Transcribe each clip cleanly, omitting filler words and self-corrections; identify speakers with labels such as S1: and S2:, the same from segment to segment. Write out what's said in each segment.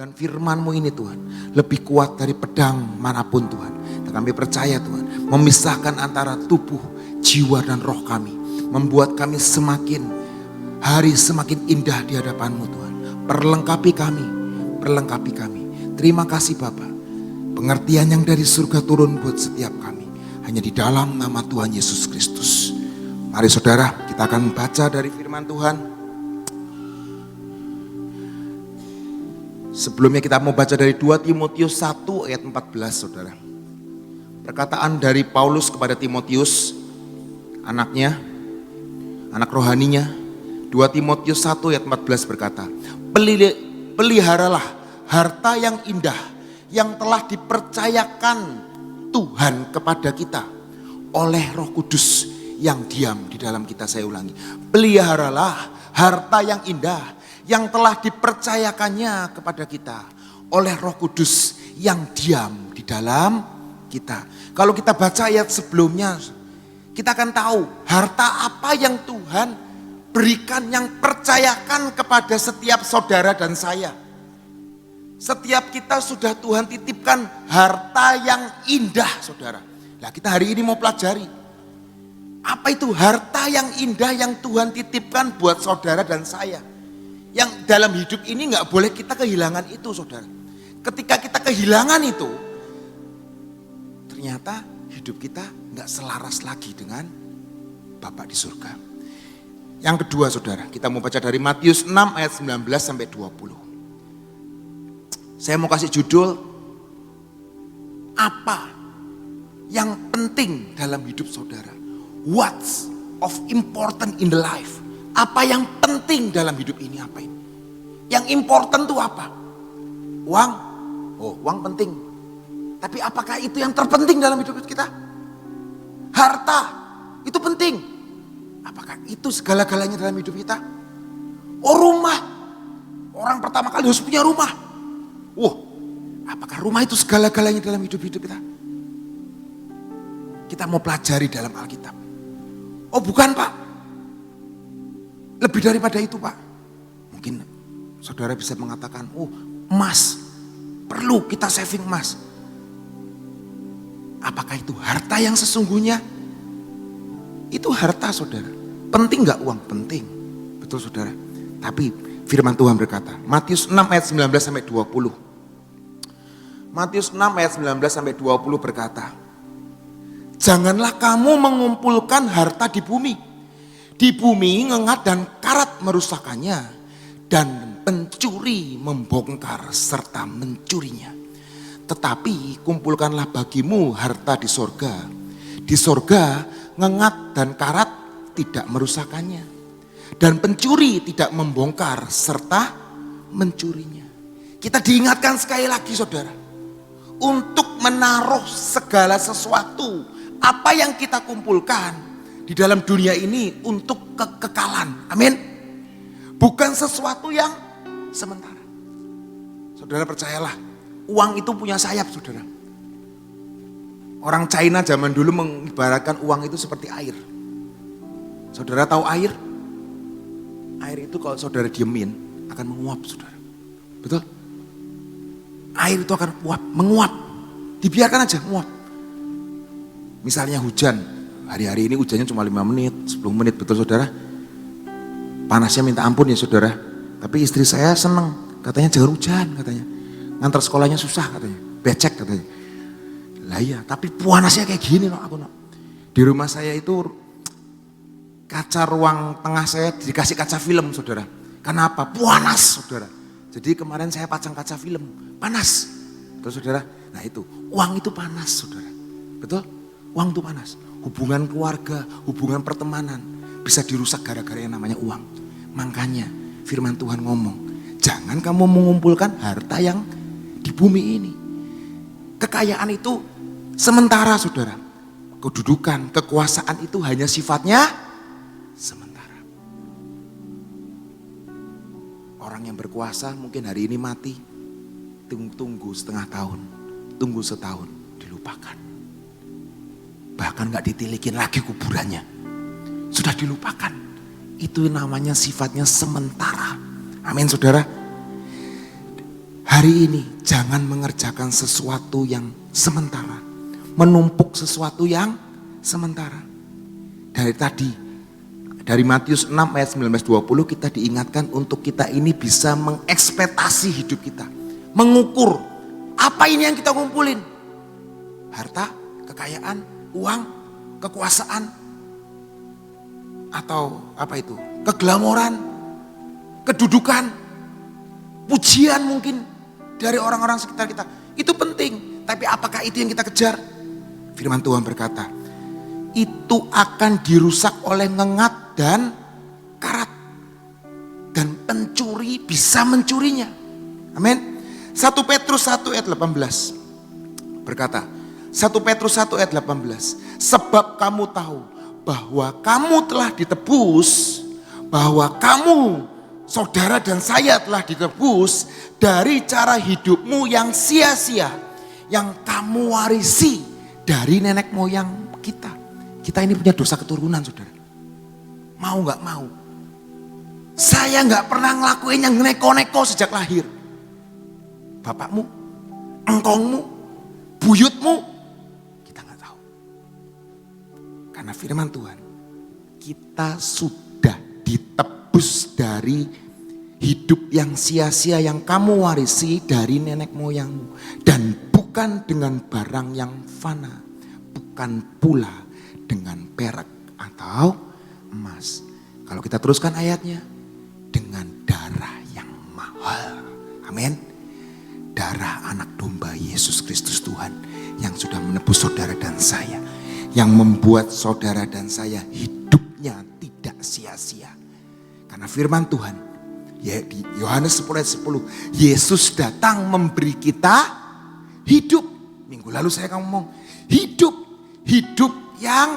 S1: Dan firman-Mu ini Tuhan lebih kuat dari pedang manapun Tuhan. Dan kami percaya Tuhan memisahkan antara tubuh, jiwa dan roh kami. Membuat kami semakin hari semakin indah di hadapan-Mu Tuhan. Perlengkapi kami, perlengkapi kami. Terima kasih Bapa. Pengertian yang dari surga turun buat setiap kami. Hanya di dalam nama Tuhan Yesus Kristus. Mari saudara, kita akan baca dari firman Tuhan. Sebelumnya kita mau baca dari 2 Timotius 1 ayat 14 saudara. Perkataan dari Paulus kepada Timotius, anaknya, anak rohaninya. 2 Timotius 1 ayat 14 berkata, peliharalah harta yang indah yang telah dipercayakan Tuhan kepada kita oleh Roh Kudus yang diam di dalam kita. Saya ulangi, peliharalah harta yang indah yang telah dipercayakannya kepada kita oleh Roh Kudus yang diam di dalam kita. Kalau kita baca ayat sebelumnya, kita akan tahu harta apa yang Tuhan berikan, yang percayakan kepada setiap saudara dan saya. Setiap kita sudah Tuhan titipkan harta yang indah saudara. Nah kita hari ini mau pelajari, apa itu harta yang indah yang Tuhan titipkan buat saudara dan saya. Yang dalam hidup ini gak boleh kita kehilangan itu saudara. Ketika kita kehilangan itu, ternyata hidup kita gak selaras lagi dengan Bapa di surga. Yang kedua saudara, kita mau baca dari Matius 6 ayat 19 sampai 20. Saya mau kasih judul, apa yang penting dalam hidup saudara? What's of important in the life? Apa yang penting dalam hidup ini? Apa ini? Yang important itu apa? Uang? Oh, uang penting. Tapi apakah itu yang terpenting dalam hidup kita? Harta itu penting. Apakah itu segala-galanya dalam hidup kita? Oh, rumah. Orang pertama kali harus punya rumah. Wah, apakah rumah itu segala-galanya dalam hidup kita? Kita mau pelajari dalam Alkitab. Oh, bukan Pak. Lebih daripada itu Pak. Mungkin saudara bisa mengatakan, oh emas, perlu kita saving emas. Apakah itu harta yang sesungguhnya? Itu harta saudara. Penting gak uang? Penting. Betul saudara. Tapi firman Tuhan berkata, Matius 6 ayat 19 sampai 20. Matius 6 ayat 19 sampai 20 berkata, janganlah kamu mengumpulkan harta di bumi. Di bumi ngengat dan karat merusakannya, dan pencuri membongkar serta mencurinya. Tetapi kumpulkanlah bagimu harta di sorga. Di sorga ngengat dan karat tidak merusakannya, dan pencuri tidak membongkar serta mencurinya. Kita diingatkan sekali lagi saudara, untuk menaruh segala sesuatu apa yang kita kumpulkan di dalam dunia ini untuk kekekalan. Amin. Bukan sesuatu yang sementara. Saudara percayalah, uang itu punya sayap saudara. Orang China zaman dulu mengibaratkan uang itu seperti air. Saudara tahu air? Air itu kalau saudara diemin akan menguap saudara. Betul? Air itu akan menguap. Dibiarkan aja menguap. Misalnya hujan. Hari-hari ini hujannya cuma 5 menit, 10 menit, betul saudara? Panasnya minta ampun ya saudara. Tapi istri saya seneng, katanya jangan hujan katanya. Ngantar sekolahnya susah katanya, becek katanya. Lah iya, tapi panasnya kayak gini loh aku. Di rumah saya itu kaca ruang tengah saya dikasih kaca film saudara. Kenapa? Panas saudara. Jadi kemarin saya pasang kaca film, panas. Betul saudara? Nah itu, uang itu panas saudara. Betul? Uang itu panas. Hubungan keluarga, hubungan pertemanan bisa dirusak gara-gara yang namanya uang. Makanya firman Tuhan ngomong, jangan kamu mengumpulkan harta yang di bumi ini. Kekayaan itu sementara saudara. Kedudukan, kekuasaan itu hanya sifatnya sementara. Orang yang berkuasa mungkin hari ini mati, tunggu setengah tahun, tunggu setahun, dilupakan. Bahkan gak ditilikin lagi kuburannya. Sudah dilupakan. Itu namanya sifatnya sementara. Amin saudara. Hari ini jangan mengerjakan sesuatu yang sementara, menumpuk sesuatu yang sementara. Dari tadi, dari Matius 6 ayat 19-20 kita diingatkan untuk kita ini bisa mengekspektasi hidup kita. Mengukur, apa ini yang kita kumpulin? Harta, kekayaan, uang, kekuasaan, atau apa itu? Keglamoran, kedudukan, pujian mungkin dari orang-orang sekitar kita. Itu penting, tapi apakah itu yang kita kejar? Firman Tuhan berkata, itu akan dirusak oleh ngengat dan karat. Dan pencuri bisa mencurinya. Amin. 1 Petrus 1 ayat 18 berkata, 1 Petrus 1 ayat 18, sebab kamu tahu bahwa kamu telah ditebus, bahwa kamu, saudara dan saya telah ditebus dari cara hidupmu yang sia-sia, yang kamu warisi dari nenek moyang kita. Kita ini punya dosa keturunan, saudara. Mau gak mau. Saya gak pernah ngelakuin yang neko-neko sejak lahir. Bapakmu, engkongmu, buyutmu, kita gak tahu. Karena firman Tuhan, kita sudah ditebus dari hidup yang sia-sia yang kamu warisi dari nenek moyangmu. Dan bukan dengan barang yang fana, bukan pula dengan perak atau emas. Kalau kita teruskan ayatnya, dengan darah yang mahal. Amin. Darah anak domba Yesus Kristus Tuhan yang sudah menebus saudara dan saya, yang membuat saudara dan saya hidupnya tidak sia-sia. Karena firman Tuhan, ya di Yohanes 10 ayat 10, Yesus datang memberi kita hidup. Minggu lalu saya ngomong, hidup yang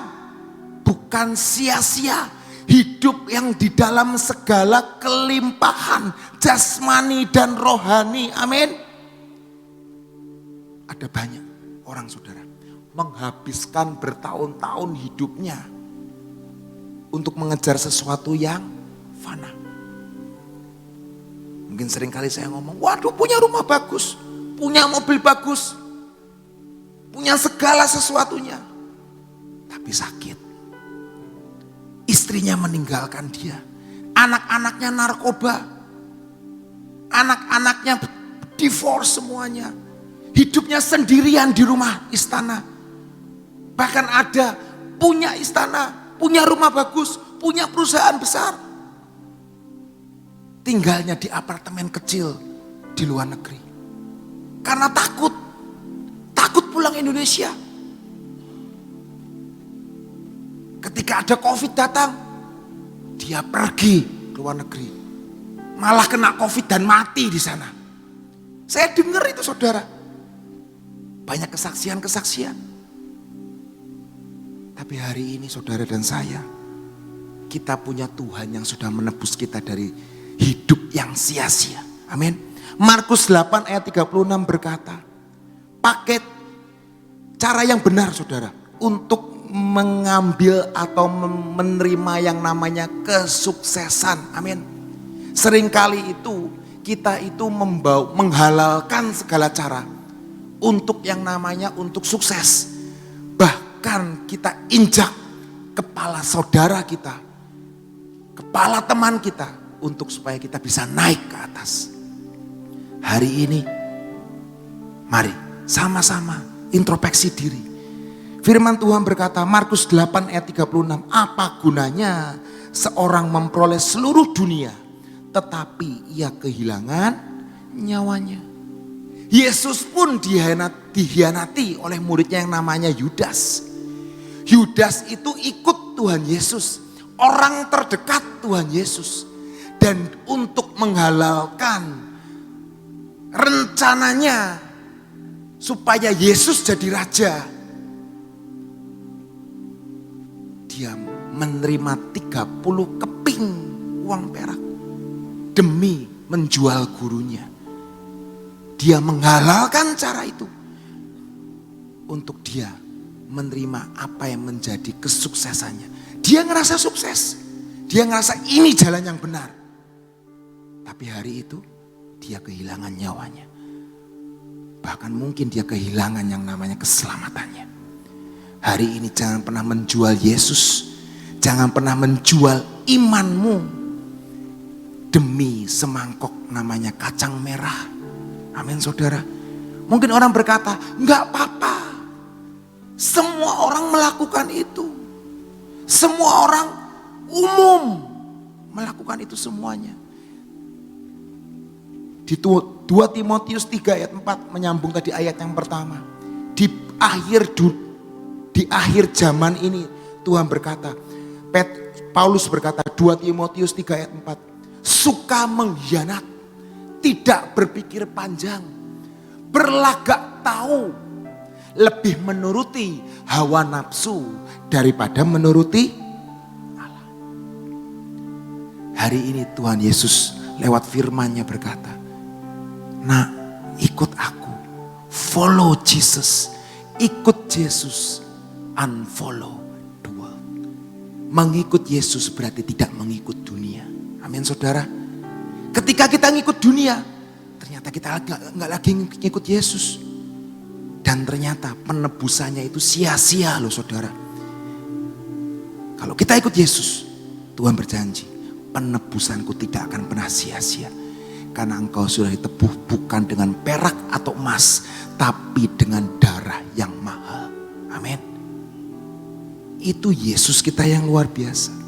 S1: bukan sia-sia, hidup yang di dalam segala kelimpahan jasmani dan rohani. Amin. Ada banyak orang, saudara, menghabiskan bertahun-tahun hidupnya untuk mengejar sesuatu yang fana. Mungkin seringkali saya ngomong, waduh punya rumah bagus, punya mobil bagus, punya segala sesuatunya. Tapi sakit. Istrinya meninggalkan dia. Anak-anaknya narkoba. Anak-anaknya divorce semuanya. Hidupnya sendirian di rumah istana. Bahkan ada punya istana, punya rumah bagus, punya perusahaan besar. Tinggalnya di apartemen kecil di luar negeri. Karena takut pulang Indonesia. Ketika ada COVID datang, dia pergi ke luar negeri. Malah kena COVID dan mati di sana. Saya dengar itu, saudara. Banyak kesaksian-kesaksian. Tapi hari ini saudara dan saya, kita punya Tuhan yang sudah menebus kita dari hidup yang sia-sia. Amin. Markus 8 ayat 36 berkata, pakai cara yang benar, saudara, untuk mengambil atau menerima yang namanya kesuksesan. Amin. Seringkali itu kita itu menghalalkan segala cara untuk yang namanya untuk sukses. Bahkan kita injak kepala saudara kita, kepala teman kita, untuk supaya kita bisa naik ke atas. Hari ini mari sama-sama introspeksi diri. Firman Tuhan berkata, Markus 8 ayat 36, apa gunanya seorang memperoleh seluruh dunia tetapi ia kehilangan nyawanya. Yesus pun dihianati oleh muridnya yang namanya Yudas. Yudas itu ikut Tuhan Yesus, orang terdekat Tuhan Yesus. Dan untuk menghalalkan rencananya supaya Yesus jadi raja, dia menerima 30 keping uang perak demi menjual gurunya. Dia menghalalkan cara itu untuk dia menerima apa yang menjadi kesuksesannya. Dia ngerasa sukses. Dia ngerasa ini jalan yang benar. Tapi hari itu dia kehilangan nyawanya. bahkan mungkin dia kehilangan yang namanya keselamatannya. Hari ini jangan pernah menjual Yesus, jangan pernah menjual imanmu demi semangkok namanya kacang merah. Amin saudara. Mungkin orang berkata, enggak apa-apa. Semua orang melakukan itu. Semua orang umum melakukan itu semuanya. Di 2 Timotius 3 ayat 4 menyambung tadi ayat yang pertama. Di akhir zaman ini Tuhan berkata, Paulus berkata 2 Timotius 3 ayat 4. Suka mengkhianat, tidak berpikir panjang, berlagak tahu, lebih menuruti hawa nafsu daripada menuruti Allah. Hari ini Tuhan Yesus lewat firman-Nya berkata, nah ikut aku, follow Jesus, ikut Yesus, unfollow the world. Mengikut Yesus berarti tidak mengikut dunia. Amin saudara. Ketika kita ngikut dunia, ternyata kita nggak lagi ngikut Yesus. Dan ternyata penebusannya itu sia-sia loh saudara. Kalau kita ikut Yesus, Tuhan berjanji, penebusanku tidak akan pernah sia-sia. Karena engkau sudah ditebus bukan dengan perak atau emas, tapi dengan darah yang mahal. Amin. Itu Yesus kita yang luar biasa.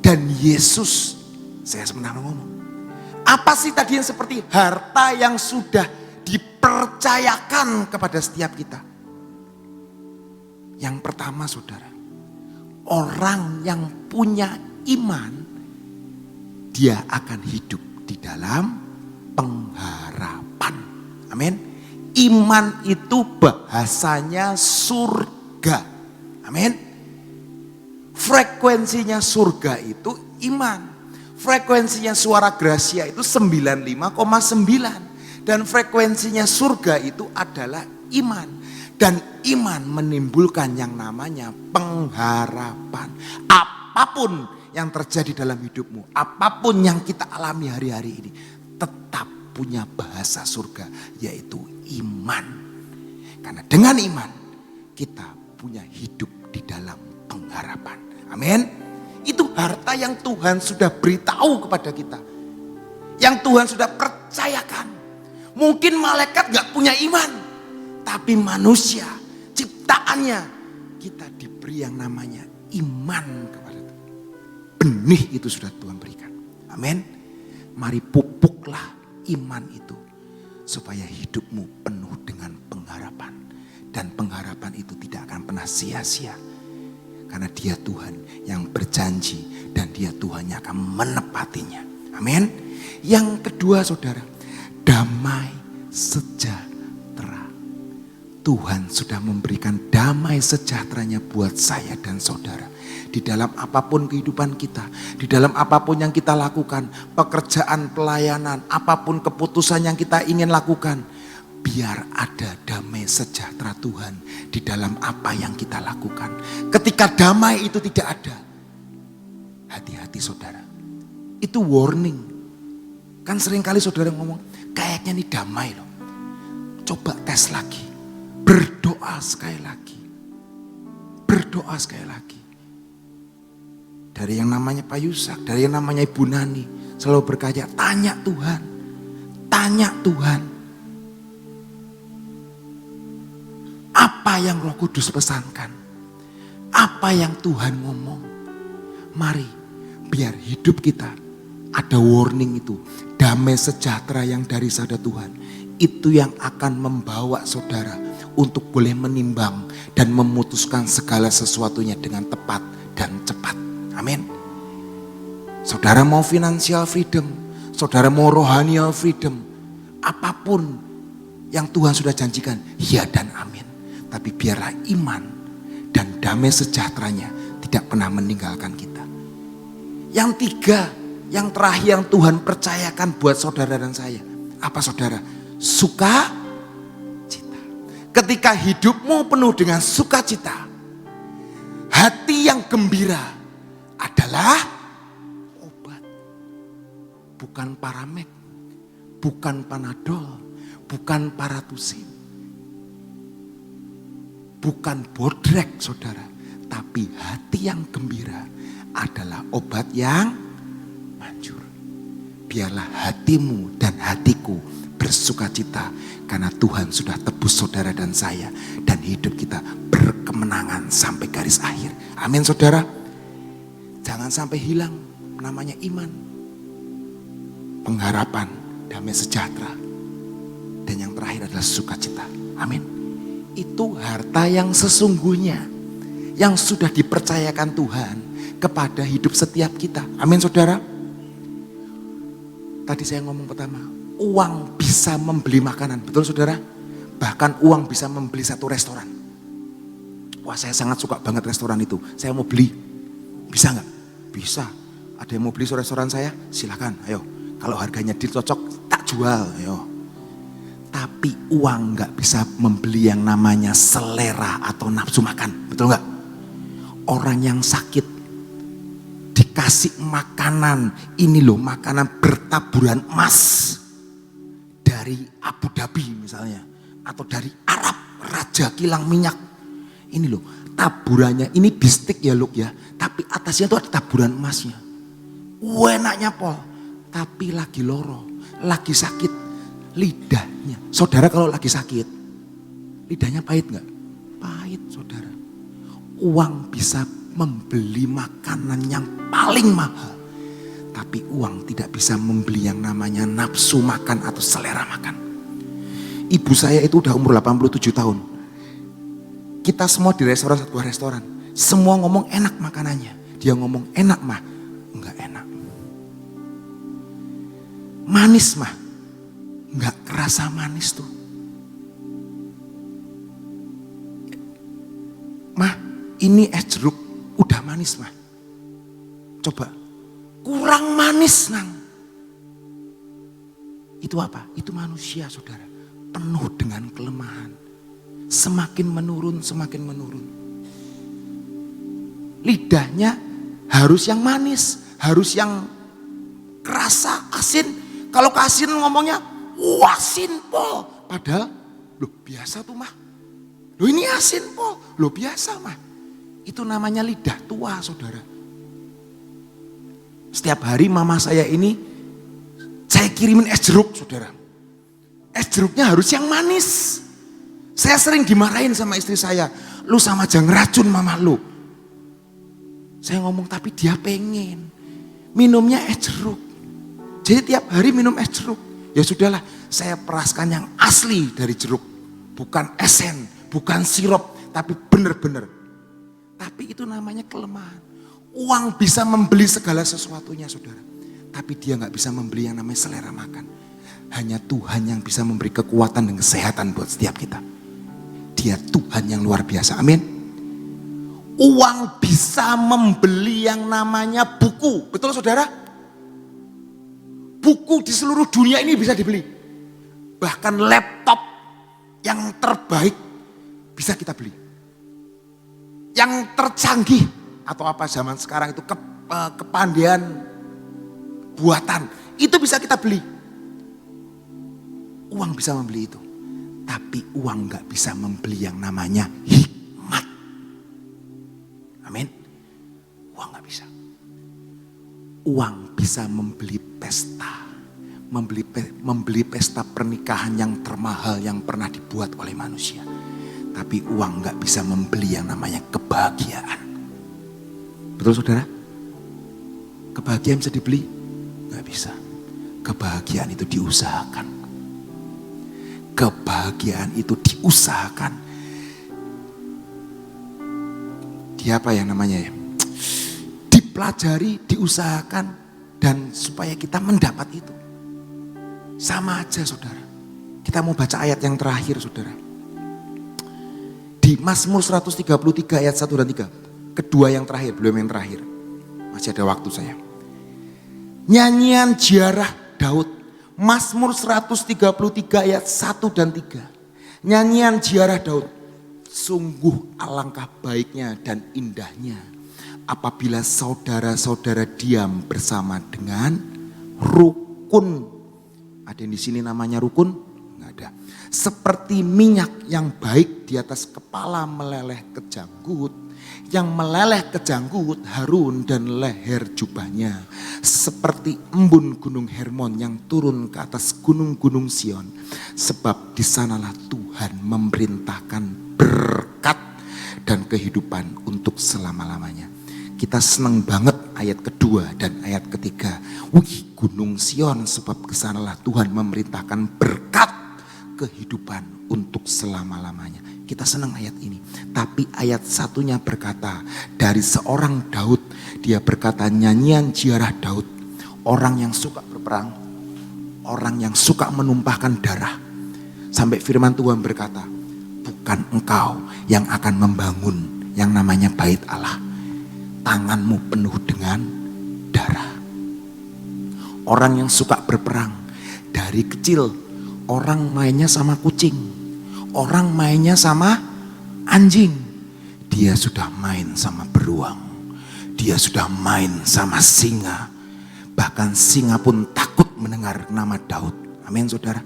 S1: Dan Yesus, saya sebenarnya ngomong, apa sih tadi yang seperti harta yang sudah dipercayakan kepada setiap kita? Yang pertama saudara, orang yang punya iman, dia akan hidup di dalam pengharapan. Amin. Iman itu bahasanya surga. Amin. Frekuensinya surga itu iman. Frekuensinya suara Gracia itu 95,9. Dan frekuensinya surga itu adalah iman. Dan iman menimbulkan yang namanya pengharapan. Apapun yang terjadi dalam hidupmu, apapun yang kita alami hari-hari ini, tetap punya bahasa surga, yaitu iman. Karena dengan iman, kita punya hidup di dalam pengharapan. Amin. Itu harta yang Tuhan sudah beritahu kepada kita. Yang Tuhan sudah percayakan. Mungkin malaikat gak punya iman. Tapi manusia, ciptaannya, kita diberi yang namanya iman kepada Tuhan. Benih itu sudah Tuhan berikan. Amin. Mari pupuklah iman itu. Supaya hidupmu penuh dengan pengharapan. Dan pengharapan itu tidak akan pernah sia-sia. Karena dia Tuhan yang berjanji dan dia Tuhan yang akan menepatinya. Amin. Yang kedua saudara, damai sejahtera. Tuhan sudah memberikan damai sejahteranya buat saya dan saudara. Di dalam apapun kehidupan kita, di dalam apapun yang kita lakukan, pekerjaan, pelayanan, apapun keputusan yang kita ingin lakukan, biar ada damai sejahtera Tuhan di dalam apa yang kita lakukan. Ketika damai itu tidak ada, hati-hati saudara. Itu warning. Kan seringkali saudara ngomong, kayaknya ini damai loh. Coba tes lagi. Berdoa sekali lagi. Berdoa sekali lagi. Dari yang namanya Pak Yusak, dari yang namanya Ibu Nani, selalu berkata, tanya Tuhan. Tanya Tuhan. Apa yang Roh Kudus pesankan? Apa yang Tuhan ngomong? Mari, biar hidup kita ada warning itu. Damai sejahtera yang dari sada Tuhan. Itu yang akan membawa saudara untuk boleh menimbang dan memutuskan segala sesuatunya dengan tepat dan cepat. Amin. Saudara mau financial freedom, saudara mau rohanial freedom, apapun yang Tuhan sudah janjikan, ya dan amin. Tapi biarlah iman dan damai sejahteranya tidak pernah meninggalkan kita. Yang tiga, yang terakhir yang Tuhan percayakan buat saudara dan saya. Apa saudara? Sukacita. Ketika hidupmu penuh dengan sukacita, hati yang gembira adalah obat. Bukan Paramek, bukan Panadol, bukan paratusin, bukan bodrek saudara, tapi hati yang gembira adalah obat yang manjur. Biarlah hatimu dan hatiku bersukacita karena Tuhan sudah tebus saudara dan saya, dan hidup kita berkemenangan sampai garis akhir. Amin saudara. Jangan sampai hilang namanya iman, pengharapan, damai sejahtera, dan yang terakhir adalah sukacita. Amin. Itu harta yang sesungguhnya yang sudah dipercayakan Tuhan kepada hidup setiap kita. Amin saudara. Tadi saya ngomong pertama, uang bisa membeli makanan, betul saudara? Bahkan uang bisa membeli satu restoran. Wah, saya sangat suka banget restoran itu. Saya mau beli, bisa nggak? Bisa. Ada yang mau beli restoran saya? Silakan, ayo. Kalau harganya cocok, tak jual, ayo. Tapi uang nggak bisa membeli yang namanya selera atau nafsu makan, betul nggak? Orang yang sakit dikasih makanan, ini loh makanan bertaburan emas dari Abu Dhabi misalnya, atau dari Arab, Raja Kilang Minyak. Ini loh taburannya, ini bistik ya Luk ya, tapi atasnya tuh ada taburan emasnya. Enaknya pol, tapi lagi loro, lagi sakit lidahnya. Saudara kalau lagi sakit, lidahnya pahit nggak? Pahit saudara. Uang bisa membeli makanan yang paling mahal, tapi uang tidak bisa membeli yang namanya nafsu makan atau selera makan. Ibu saya itu udah umur 87 tahun. Kita semua di restoran, sebuah restoran, semua ngomong enak makanannya. Dia ngomong enak mah, enggak enak. Manis mah, enggak kerasa manis tuh. Mah, ini es jeruk udah manis mah. Coba, kurang manis nang. Itu apa? Itu manusia saudara, penuh dengan kelemahan. Semakin menurun, semakin menurun. Lidahnya harus yang manis, harus yang kerasa asin. Kalau asin ngomongnya, asin po. Padahal, loh biasa tuh mah. Loh ini asin po, loh biasa mah. Itu namanya lidah tua saudara. Setiap hari mama saya ini, saya kirimin es jeruk saudara. Es jeruknya harus yang manis. Saya sering dimarahin sama istri saya. Lu sama aja ngeracun mama lu. Saya ngomong tapi dia pengen. Minumnya es jeruk. Jadi tiap hari minum es jeruk. Ya sudahlah, saya peraskan yang asli dari jeruk. Bukan esen, bukan sirup, tapi benar-benar. Tapi itu namanya kelemahan. Uang bisa membeli segala sesuatunya saudara. Tapi dia gak bisa membeli yang namanya selera makan. Hanya Tuhan yang bisa memberi kekuatan dan kesehatan buat setiap kita. Dia Tuhan yang luar biasa, amin. Uang bisa membeli yang namanya buku, betul saudara? Buku di seluruh dunia ini bisa dibeli. Bahkan laptop yang terbaik bisa kita beli. Yang tercanggih atau apa zaman sekarang itu kepandaian buatan itu bisa kita beli. Uang bisa membeli itu, tapi uang gak bisa membeli yang namanya hikmat. Amin. Uang gak bisa. Uang bisa membeli pesta, membeli pesta pernikahan yang termahal yang pernah dibuat oleh manusia. Tapi uang gak bisa membeli yang namanya kebahagiaan. Betul saudara? Kebahagiaan bisa dibeli? Gak bisa. Kebahagiaan itu diusahakan. Kebahagiaan itu diusahakan. Dia apa ya namanya ya? Dipelajari, diusahakan, dan supaya kita mendapat itu. Sama aja saudara. Kita mau baca ayat yang terakhir saudara. Di Mazmur 133 ayat 1 dan 3. Kedua yang terakhir, belum yang terakhir. Masih ada waktu saya. Nyanyian ziarah Daud. Mazmur 133 ayat 1 dan 3. Nyanyian ziarah Daud. Sungguh alangkah baiknya dan indahnya apabila saudara-saudara diam bersama dengan rukun. Ada yang di sini namanya rukun? Enggak ada. Seperti minyak yang baik di atas kepala meleleh ke janggut, yang meleleh ke janggut Harun dan leher jubahnya. Seperti embun gunung Hermon yang turun ke atas gunung-gunung Sion. Sebab di sanalah Tuhan memerintahkan berkat dan kehidupan untuk selama-lamanya. Kita senang banget ayat kedua dan ayat ketiga. Wih, gunung Sion, sebab kesanalah Tuhan memerintahkan berkat kehidupan untuk selama-lamanya. Kita senang ayat ini. Tapi ayat satunya berkata, dari seorang Daud, dia berkata nyanyian ziarah Daud. Orang yang suka berperang, orang yang suka menumpahkan darah. Sampai firman Tuhan berkata, bukan engkau yang akan membangun yang namanya bait Allah. Tanganmu penuh dengan darah. Orang yang suka berperang, dari kecil orang mainnya sama kucing, orang mainnya sama anjing. Dia sudah main sama beruang, dia sudah main sama singa. Bahkan singa pun takut mendengar nama Daud. Amin saudara.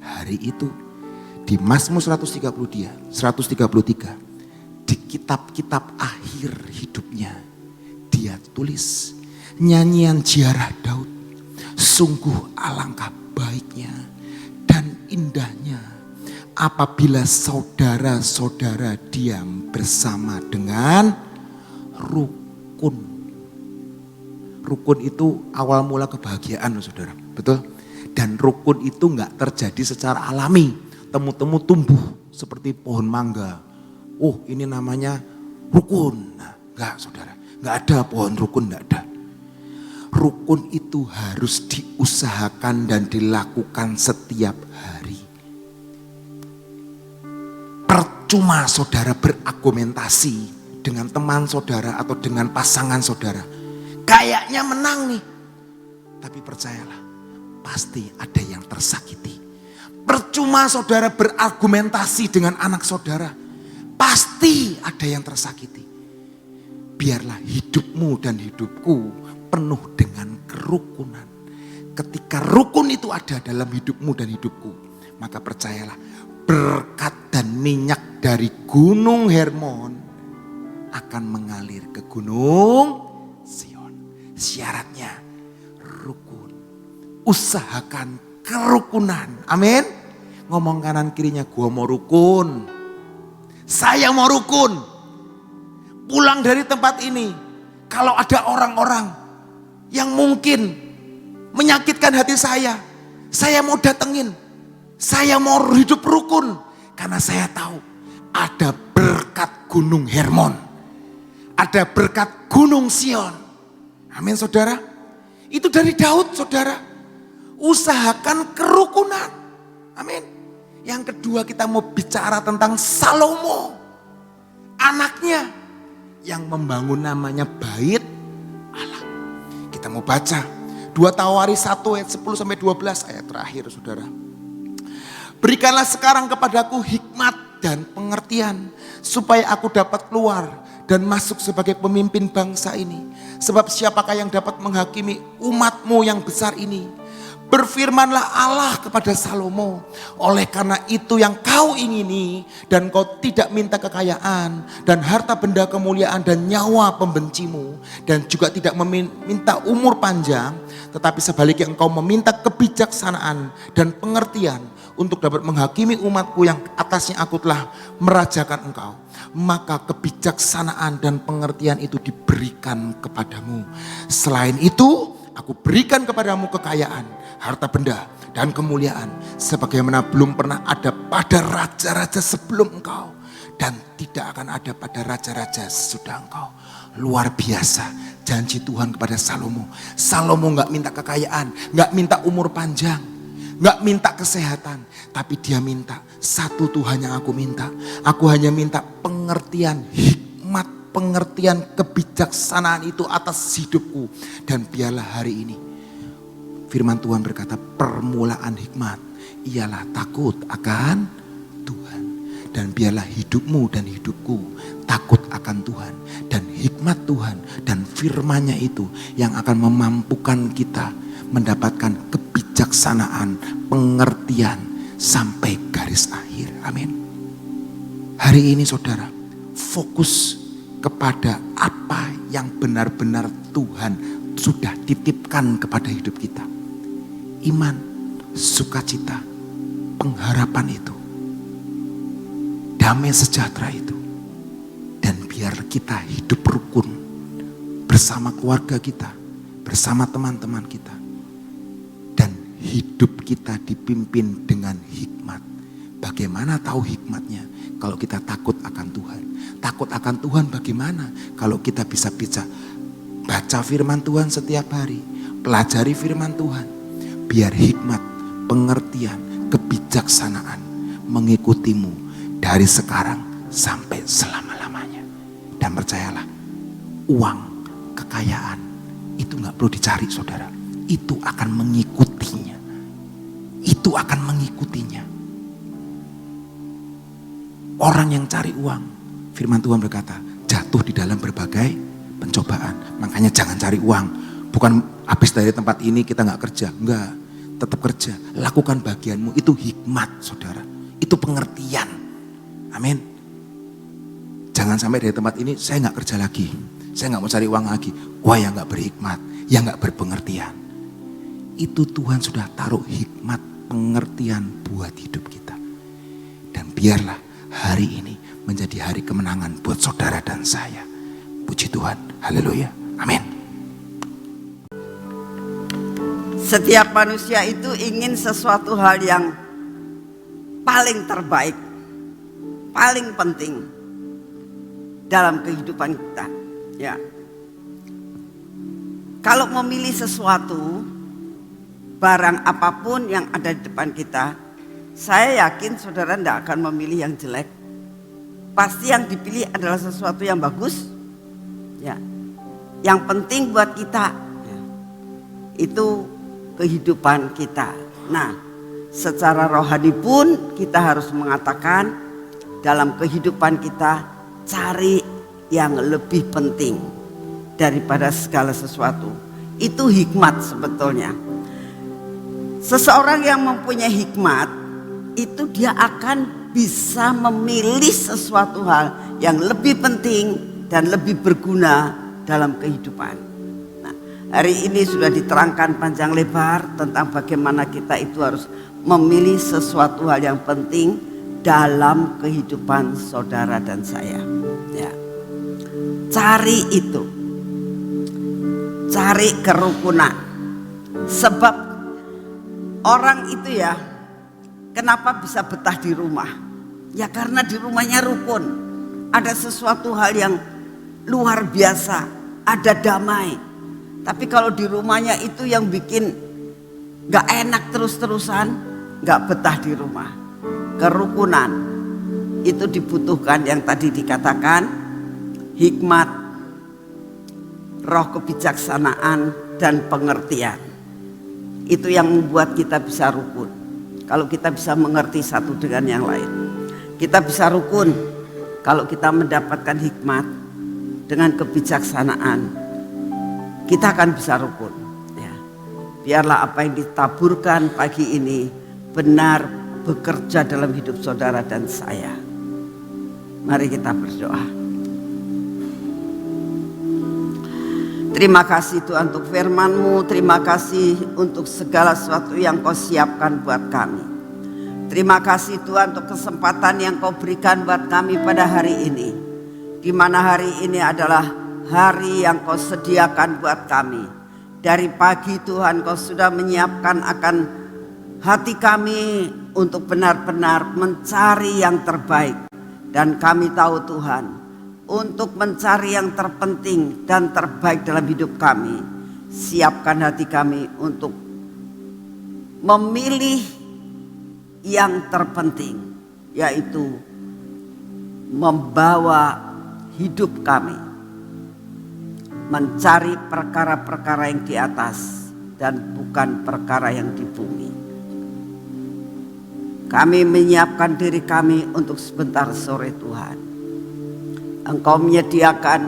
S1: Hari itu di Mazmur 133, di kitab-kitab akhir hidupnya, dia tulis nyanyian ziarah Daud. Sungguh alangkah baiknya dan indahnya apabila saudara-saudara diam bersama dengan rukun. Rukun itu awal mula kebahagiaan saudara, betul? Dan rukun itu gak terjadi secara alami. Temu-temu tumbuh seperti pohon mangga. Oh, ini namanya rukun. Nah, enggak saudara, enggak ada pohon rukun, enggak ada. Rukun itu harus diusahakan dan dilakukan setiap hari. Percuma saudara berargumentasi dengan teman saudara atau dengan pasangan saudara. Kayaknya menang nih, tapi percayalah, pasti ada yang tersakiti. Percuma saudara berargumentasi dengan anak saudara, pasti ada yang tersakiti. Biarlah hidupmu dan hidupku penuh dengan kerukunan. Ketika rukun itu ada dalam hidupmu dan hidupku, maka percayalah berkat dan minyak dari gunung Hermon akan mengalir ke gunung Sion. Syaratnya rukun. Usahakan kerukunan. Amin. Ngomong kanan kirinya, gua mau rukun. Saya mau rukun. Pulang dari tempat ini, kalau ada orang-orang yang mungkin menyakitkan hati saya mau datengin. Saya mau hidup rukun. Karena saya tahu ada berkat gunung Hermon. Ada berkat gunung Sion. Amin saudara. Itu dari Daud saudara. Usahakan kerukunan. Amin. Yang kedua kita mau bicara tentang Salomo. Anaknya yang membangun namanya bait Allah. Kita mau baca 2 Tawaris 1 ayat 10-12 ayat terakhir saudara. Berikanlah sekarang kepadaku hikmat dan pengertian supaya aku dapat keluar dan masuk sebagai pemimpin bangsa ini. Sebab siapakah yang dapat menghakimi umatmu yang besar ini? Berfirmanlah Allah kepada Salomo, oleh karena itu yang kau ingini dan kau tidak minta kekayaan dan harta benda kemuliaan dan nyawa pembencimu dan juga tidak meminta umur panjang, tetapi sebaliknya engkau meminta kebijaksanaan dan pengertian untuk dapat menghakimi umatku yang atasnya aku telah merajakan engkau. Maka kebijaksanaan dan pengertian itu diberikan kepadamu. Selain itu aku berikan kepadamu kekayaan, harta benda dan kemuliaan sebagaimana belum pernah ada pada raja-raja sebelum engkau dan tidak akan ada pada raja-raja sesudah engkau. Luar biasa janji Tuhan kepada Salomo. Salomo gak minta kekayaan, gak minta umur panjang, gak minta kesehatan, tapi dia minta satu Tuhan yang aku minta. Aku hanya minta pengertian, hikmat, pengertian, kebijaksanaan itu atas hidupku. Dan biarlah hari ini firman Tuhan berkata permulaan hikmat ialah takut akan Tuhan. Dan biarlah hidupmu dan hidupku takut akan Tuhan. Dan hikmat Tuhan dan firman-Nya itu yang akan memampukan kita mendapatkan kebijaksanaan, pengertian sampai garis akhir. Amin. Hari ini saudara, fokus kepada apa yang benar-benar Tuhan sudah titipkan kepada hidup kita. Iman, sukacita, pengharapan itu, damai sejahtera itu. Dan biar kita hidup rukun bersama keluarga kita, bersama teman-teman kita. Dan hidup kita dipimpin dengan hikmat. Bagaimana tahu hikmatnya? Kalau kita takut akan Tuhan. Takut akan Tuhan bagaimana? Kalau kita bisa baca firman Tuhan setiap hari. Pelajari firman Tuhan. Biar hikmat, pengertian, kebijaksanaan mengikutimu dari sekarang sampai selama-lamanya. Dan percayalah, uang, kekayaan itu gak perlu dicari saudara. Itu akan mengikutinya. Itu akan mengikutinya. Orang yang cari uang, firman Tuhan berkata, jatuh di dalam berbagai pencobaan. Makanya jangan cari uang. Bukan habis dari tempat ini kita gak kerja. Enggak, tetap kerja. Lakukan bagianmu, itu hikmat saudara. Itu pengertian. Amin. Jangan sampai dari tempat ini saya gak kerja lagi. Saya gak mau cari uang lagi. Wah, yang gak berhikmat, yang gak berpengertian. Itu Tuhan sudah taruh hikmat, pengertian buat hidup kita. Dan biarlah hari ini menjadi hari kemenangan buat saudara dan saya. Puji Tuhan. Haleluya. Amin.
S2: Setiap manusia itu ingin sesuatu hal yang paling terbaik, paling penting dalam kehidupan kita. Ya. Kalau memilih sesuatu, barang apapun yang ada di depan kita, saya yakin saudara tidak akan memilih yang jelek. Pasti yang dipilih adalah sesuatu yang bagus, ya, yang penting buat kita. Ya. Itu kehidupan kita. Nah, secara rohani pun kita harus mengatakan dalam kehidupan kita cari yang lebih penting daripada segala sesuatu. Itu hikmat sebetulnya. Seseorang yang mempunyai hikmat itu dia akan bisa memilih sesuatu hal yang lebih penting dan lebih berguna dalam kehidupan. Nah, hari ini sudah diterangkan panjang lebar tentang bagaimana kita itu harus memilih sesuatu hal yang penting dalam kehidupan saudara dan saya. Ya. Cari itu. Cari kerukunan. Sebab orang itu ya, kenapa bisa betah di rumah? Ya karena di rumahnya rukun. Ada sesuatu hal yang luar biasa. Ada damai. Tapi kalau di rumahnya itu yang bikin gak enak terus-terusan, gak betah di rumah. Kerukunan itu dibutuhkan yang tadi dikatakan. Hikmat, roh kebijaksanaan, dan pengertian. Itu yang membuat kita bisa rukun. Kalau kita bisa mengerti satu dengan yang lain. Kita bisa rukun kalau kita mendapatkan hikmat dengan kebijaksanaan. Kita akan bisa rukun. Ya. Biarlah apa yang ditaburkan pagi ini benar bekerja dalam hidup saudara dan saya. Mari kita berdoa. Terima kasih Tuhan untuk firman-Mu. Terima kasih untuk segala sesuatu yang Kau siapkan buat kami. Terima kasih Tuhan untuk kesempatan yang Kau berikan buat kami pada hari ini. Di mana hari ini adalah hari yang Kau sediakan buat kami. Dari pagi Tuhan Kau sudah menyiapkan akan hati kami untuk benar-benar mencari yang terbaik. Dan kami tahu Tuhan, untuk mencari yang terpenting dan terbaik dalam hidup kami, siapkan hati kami untuk memilih yang terpenting, yaitu membawa hidup kami mencari perkara-perkara yang di atas dan bukan perkara yang di bumi. Kami menyiapkan diri kami untuk sebentar sore Tuhan. Engkau menyediakan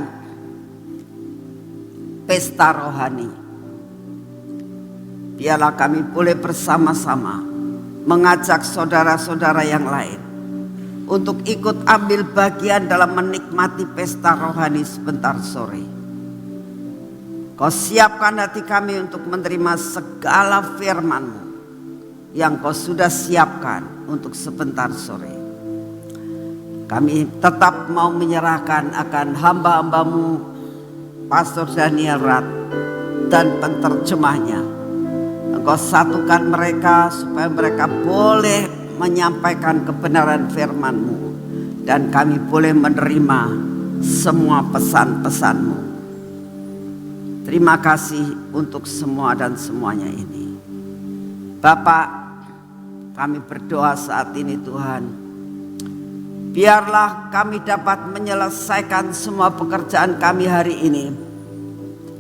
S2: pesta rohani. Biarlah kami boleh bersama-sama mengajak saudara-saudara yang lain untuk ikut ambil bagian dalam menikmati pesta rohani sebentar sore. Kau siapkan hati kami untuk menerima segala firman-Mu yang Kau sudah siapkan untuk sebentar sore. Kami tetap mau menyerahkan akan hamba-hamba-Mu, Pastor Daniel Rat dan penterjemahnya. Engkau satukan mereka supaya mereka boleh menyampaikan kebenaran firman-Mu dan kami boleh menerima semua pesan-pesan-Mu. Terima kasih untuk semua dan semuanya ini. Bapak, kami berdoa saat ini Tuhan, biarlah kami dapat menyelesaikan semua pekerjaan kami hari ini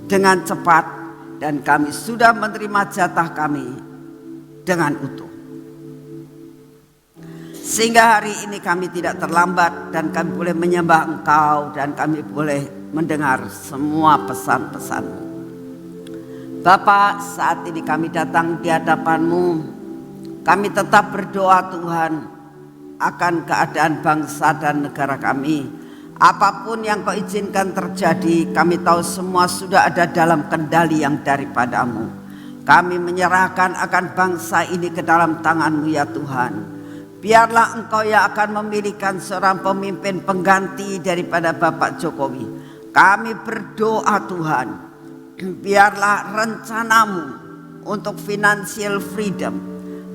S2: dengan cepat dan kami sudah menerima jatah kami dengan utuh. Sehingga hari ini kami tidak terlambat dan kami boleh menyembah Engkau dan kami boleh mendengar semua pesan-pesan-Mu. Bapak, saat ini kami datang di hadapan-Mu, kami tetap berdoa Tuhan akan keadaan bangsa dan negara kami. Apapun yang Kau izinkan terjadi, kami tahu semua sudah ada dalam kendali yang daripada-Mu. Kami menyerahkan akan bangsa ini ke dalam tangan-Mu ya Tuhan. Biarlah Engkau yang akan memilihkan seorang pemimpin pengganti daripada Bapak Jokowi. Kami berdoa Tuhan, biarlah rencana-Mu untuk financial freedom,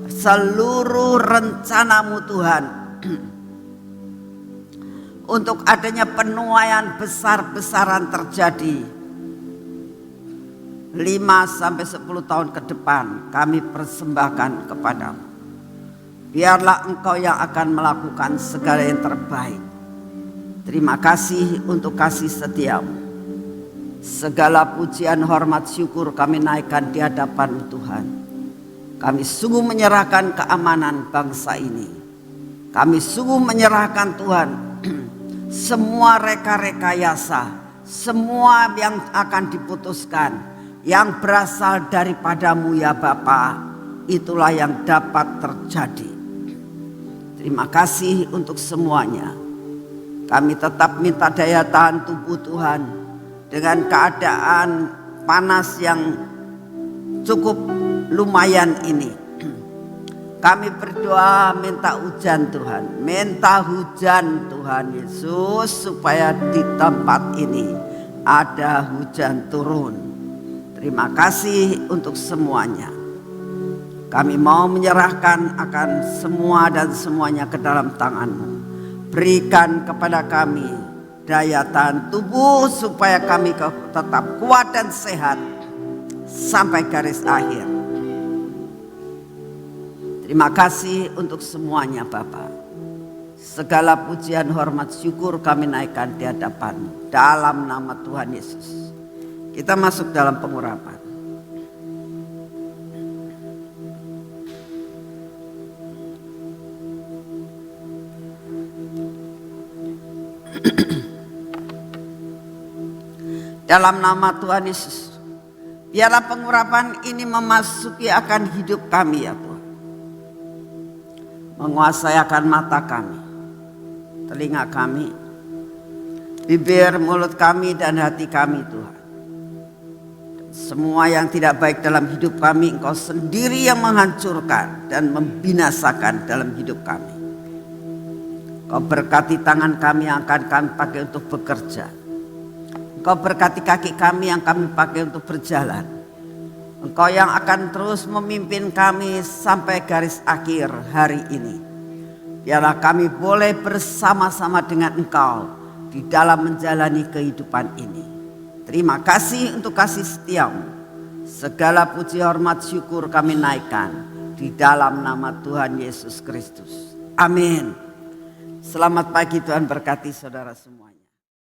S2: seluruh rencana-Mu Tuhan, untuk adanya penuaian besar-besaran terjadi 5 sampai 10 tahun ke depan kami persembahkan kepadamu. Biarlah Engkau yang akan melakukan segala yang terbaik. Terima kasih untuk kasih setiamu. Segala pujian, hormat, syukur kami naikkan di hadapan Tuhan. Kami sungguh menyerahkan keamanan bangsa ini. Kami sungguh menyerahkan Tuhan semua reka-rekayasa, semua yang akan diputuskan yang berasal daripada-Mu ya Bapa, itulah yang dapat terjadi. Terima kasih untuk semuanya. Kami tetap minta daya tahan tubuh Tuhan dengan keadaan panas yang cukup lumayan ini. Kami berdoa minta hujan Tuhan, minta hujan Tuhan Yesus supaya di tempat ini ada hujan turun. Terima kasih untuk semuanya. Kami mau menyerahkan akan semua dan semuanya ke dalam tangan-Mu. Berikan kepada kami daya tahan tubuh supaya kami tetap kuat dan sehat sampai garis akhir. Terima kasih untuk semuanya Bapa. Segala pujian, hormat, syukur kami naikkan di hadapan-Mu dalam nama Tuhan Yesus. Kita masuk dalam pengurapan. Dalam nama Tuhan Yesus, biarlah pengurapan ini memasuki akan hidup kami ya Tuhan. Menguasai akan mata kami, telinga kami, bibir, mulut kami dan hati kami Tuhan. Semua yang tidak baik dalam hidup kami Engkau sendiri yang menghancurkan dan membinasakan dalam hidup kami. Engkau berkati tangan kami yang akan kami pakai untuk bekerja. Engkau berkati kaki kami yang kami pakai untuk berjalan. Engkau yang akan terus memimpin kami sampai garis akhir hari ini. Biarlah kami boleh bersama-sama dengan Engkau di dalam menjalani kehidupan ini. Terima kasih untuk kasih setiamu. Segala puji, hormat, syukur kami naikkan di dalam nama Tuhan Yesus Kristus. Amin. Selamat pagi, Tuhan berkati saudara semua.